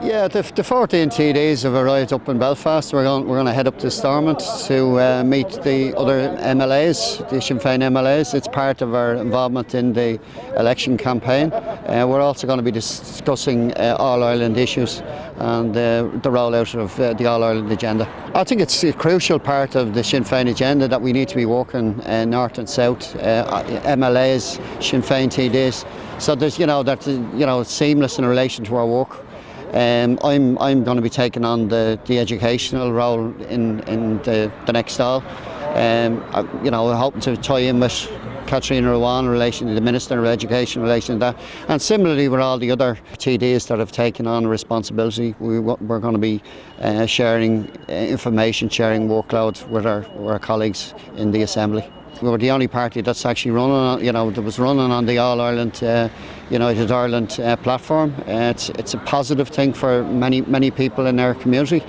Yeah, the 14 TDs have arrived up in Belfast. We're going to head up to Stormont to meet the other MLAs, the Sinn Fein MLAs. It's part of our involvement in the election campaign. We're also going to be discussing All-Ireland issues and the rollout of the All-Ireland agenda. I think it's a crucial part of the Sinn Fein agenda that we need to be working north and south, MLAs, Sinn Fein TDs. So there's, it's seamless in relation to our work. I'm going to be taking on the educational role in the next stall. I'm hoping to tie in with Katrina Rowan in relation to the Minister of Education in relation to that. And similarly with all the other TDs that have taken on responsibility, we're going to be sharing information, sharing workload with our colleagues in the Assembly. We were the only party that's actually running on the All-Ireland United Ireland platform. It's a positive thing for many people in our community.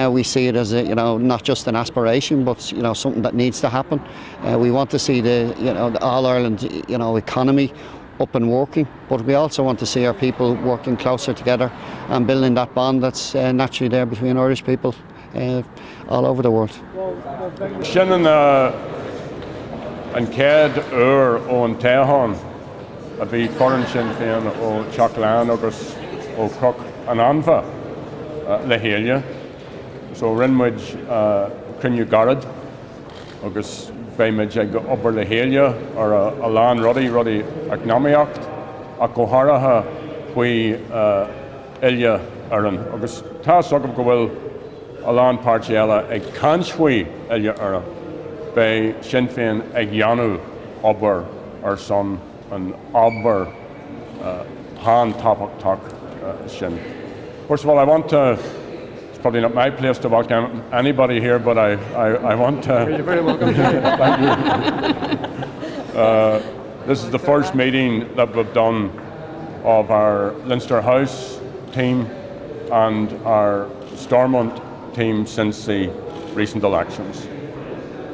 We see it as not just an aspiration, but something that needs to happen. We want to see the All-Ireland economy up and working, but we also want to see our people working closer together and building that bond that's naturally there between Irish people all over the world. An céad ón Téachain a bhí forann Sinn Féin ó Teachleán agus ó Croc an unveil le héile. So rinmuid cruinniú garad agus bheidimiid ag obair le héile ar a lán rudaí eacnamaíocht a go háirithe faoi uile aran. Agus tá sogam go bhfuil a lán páirtí eile ag cansfaoi uile aran. Bei Sinn Féin ag dheanú obair ar son an obair hán tábhachtach sin. First of all, I want to, it's probably not my place to welcome anybody here, but I want to... You're very welcome. Thank you. This is the first meeting that we've done of our Leinster House team and our Stormont team since the recent elections.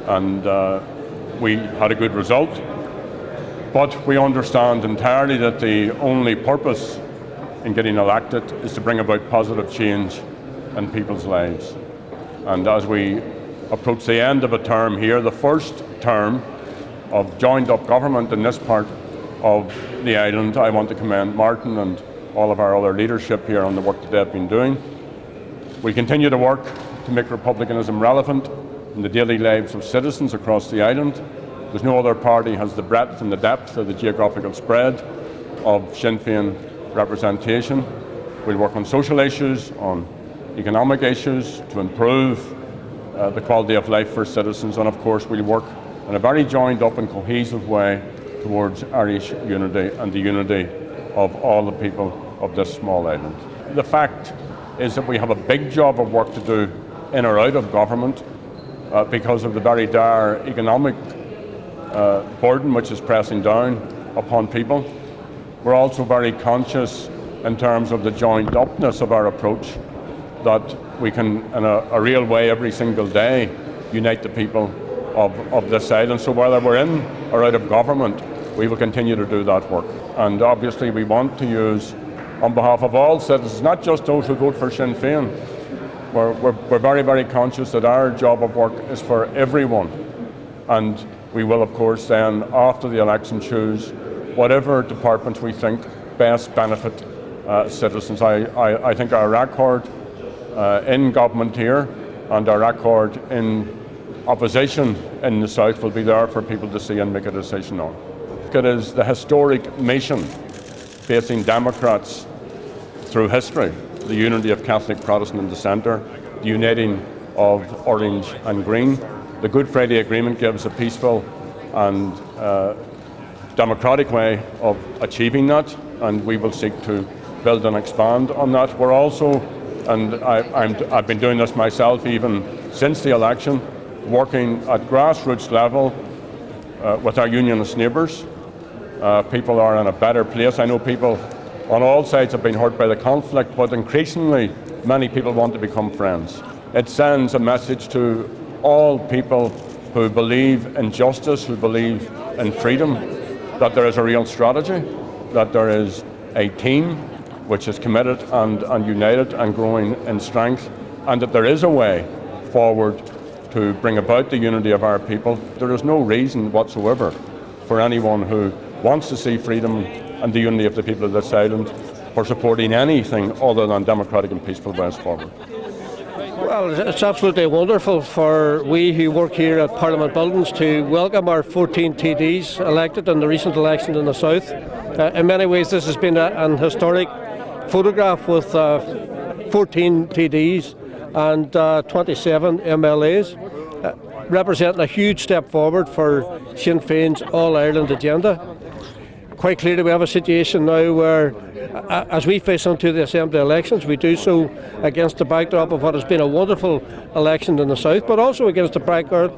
And we had a good result, but we understand entirely that the only purpose in getting elected is to bring about positive change in people's lives. And as we approach the end of a term here, the first term of joined-up government in this part of the island, I want to commend Martin and all of our other leadership here on the work that they've been doing. We continue to work to make republicanism relevant in the daily lives of citizens across the island. There's no other party has the breadth and the depth of the geographical spread of Sinn Féin representation. We'll work on social issues, on economic issues to improve the quality of life for citizens, and of course we'll work in a very joined up and cohesive way towards Irish unity and the unity of all the people of this small island. The fact is that we have a big job of work to do in or out of government because of the very dire economic burden which is pressing down upon people. We're also very conscious in terms of the joined upness of our approach that we can, in a real way every single day, unite the people of this island. So whether we're in or out of government, we will continue to do that work. And obviously we want to use, on behalf of all citizens, not just those who vote for Sinn Féin, we're very, very conscious that our job of work is for everyone. And we will, of course, then, after the election, choose whatever department we think best benefit citizens. I think our record in government here and our record in opposition in the South will be there for people to see and make a decision on. It is the historic mission facing Democrats through history, the unity of Catholic, Protestant and Dissenter, the uniting of Orange and Green. The Good Friday Agreement gives a peaceful and democratic way of achieving that, and we will seek to build and expand on that. We're also, and I've been doing this myself even since the election, working at grassroots level with our unionist neighbours. People are in a better place. I know people on all sides have been hurt by the conflict, but increasingly many people want to become friends. It sends a message to all people who believe in justice, who believe in freedom, that there is a real strategy, that there is a team, which is committed and united and growing in strength, and that there is a way forward to bring about the unity of our people. There is no reason whatsoever for anyone who wants to see freedom and the unity of the people of this island for supporting anything other than democratic and peaceful ways forward. Well, it's absolutely wonderful for we who work here at Parliament Buildings to welcome our 14 TDs elected in the recent election in the South. In many ways this has been an historic photograph with 14 TDs and 27 MLAs, representing a huge step forward for Sinn Féin's All-Ireland agenda. Quite clearly we have a situation now where as we face into the Assembly elections, we do so against the backdrop of what has been a wonderful election in the South, but also against the backdrop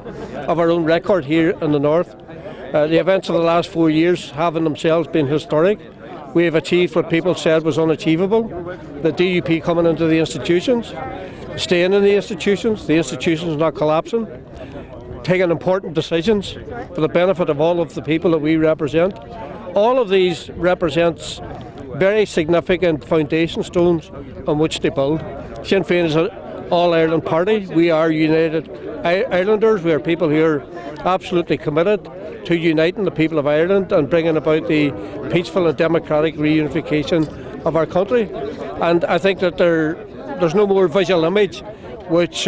of our own record here in the North. The events of the last 4 years have in themselves been historic. We have achieved what people said was unachievable. The DUP coming into the institutions, staying in the institutions not collapsing, taking important decisions for the benefit of all of the people that we represent. All of these represents very significant foundation stones on which to build. Sinn Féin is an all-Ireland party. We are United Irelanders. We are people who are absolutely committed to uniting the people of Ireland and bringing about the peaceful and democratic reunification of our country. And I think that there's no more visual image which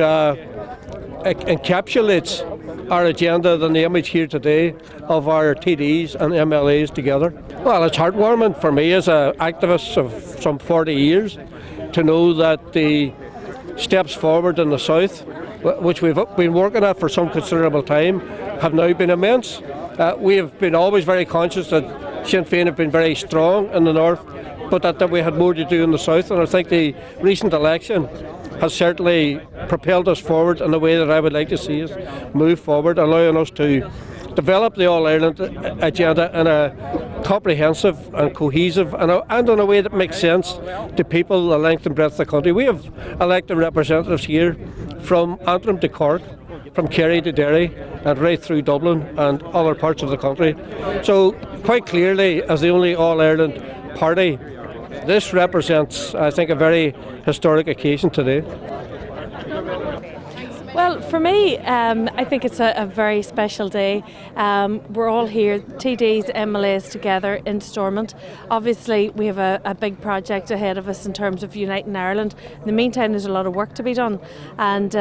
encapsulates our agenda than the image here today of our TDs and MLAs together. Well, it's heartwarming for me as an activist of some 40 years to know that the steps forward in the South, which we've been working at for some considerable time, have now been immense. We have been always very conscious that Sinn Féin have been very strong in the North, but that we had more to do in the South, and I think the recent election has certainly propelled us forward in the way that I would like to see us move forward, allowing us to develop the All-Ireland agenda in a comprehensive and cohesive and in a way that makes sense to people the length and breadth of the country. We have elected representatives here from Antrim to Cork, from Kerry to Derry and right through Dublin and other parts of the country. So quite clearly, as the only All-Ireland party, this represents, I think, a very historic occasion today. Well, for me, I think it's a very special day. We're all here, TDs, MLAs together in Stormont. Obviously, we have a big project ahead of us in terms of uniting Ireland. In the meantime, there's a lot of work to be done. And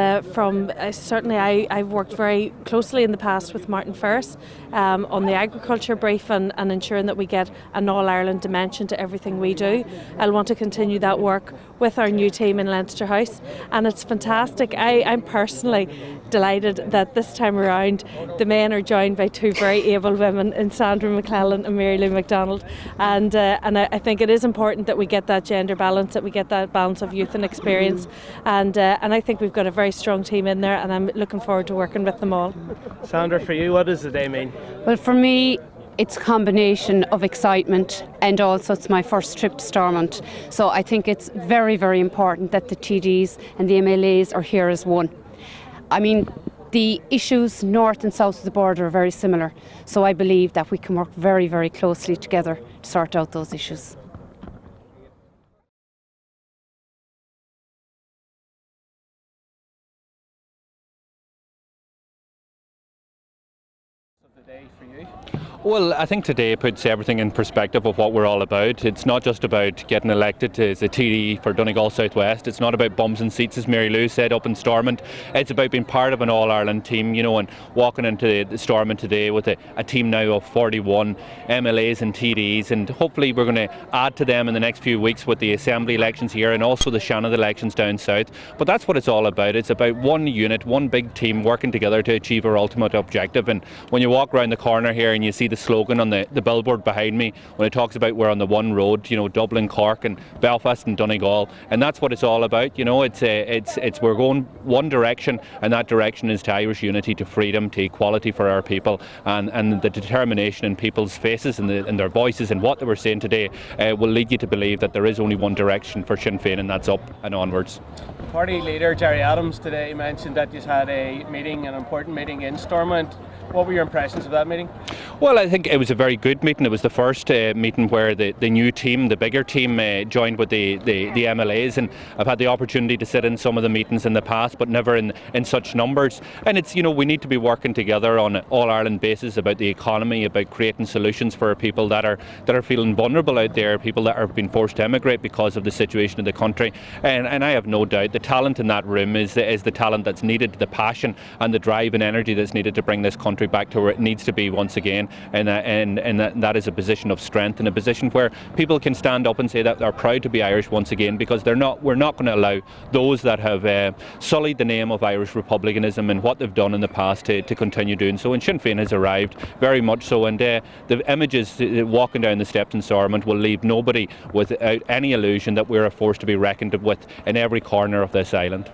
certainly I've worked very closely in the past with Martin Ferris on the agriculture brief and ensuring that we get an All-Ireland dimension to everything we do. I'll want to continue that work with our new team in Leinster House, and it's fantastic. I'm personally delighted that this time around the men are joined by two very able women in Sandra McClellan and Mary Lou MacDonald, and I think it is important that we get that gender balance, that we get that balance of youth and experience, and I think we've got a very strong team in there, and I'm looking forward to working with them all. Sandra, for you, what does the day mean? Well, for me, it's a combination of excitement and also it's my first trip to Stormont. So I think it's very, very important that the TDs and the MLAs are here as one. I mean, the issues north and south of the border are very similar. So I believe that we can work very, very closely together to sort out those issues. Well, I think today puts everything in perspective of what we're all about. It's not just about getting elected as a TD for Donegal South West. It's not about bums and seats, as Mary Lou said up in Stormont. It's about being part of an All-Ireland team, you know, and walking into the Stormont today with a team now of 41 MLAs and TDs, and hopefully we're going to add to them in the next few weeks with the Assembly elections here and also the Shannon elections down south. But that's what it's all about. It's about one unit, one big team working together to achieve our ultimate objective. And when you walk around the corner here and you see the slogan on the billboard behind me, when it talks about we're on the one road, you know, Dublin, Cork and Belfast and Donegal, and that's what it's all about. You know, it's we're going one direction, and that direction is to Irish unity, to freedom, to equality for our people, and the determination in people's faces and their voices and what they were saying today will lead you to believe that there is only one direction for Sinn Féin, and that's up and onwards. Party leader Gerry Adams today mentioned that you had a meeting, an important meeting in Stormont. What were your impressions impressions of that meeting? Well, I think it was a very good meeting. It was the first meeting where the new team, the bigger team, joined with the MLAs, and I've had the opportunity to sit in some of the meetings in the past, but never in such numbers. And it's, we need to be working together on an all-Ireland basis about the economy, about creating solutions for people that are feeling vulnerable out there, people that are being forced to emigrate because of the situation of the country. And I have no doubt the talent in that room is the talent that's needed, the passion and the drive and energy that's needed to bring this country back to where it needs to be once again. And that is a position of strength and a position where people can stand up and say that they're proud to be Irish once again, because we're not going to allow those that have sullied the name of Irish republicanism and what they've done in the past to continue doing so. And Sinn Fein has arrived, very much so, and the images walking down the steps in Stormont will leave nobody without any illusion that we're a force to be reckoned with in every corner of this island.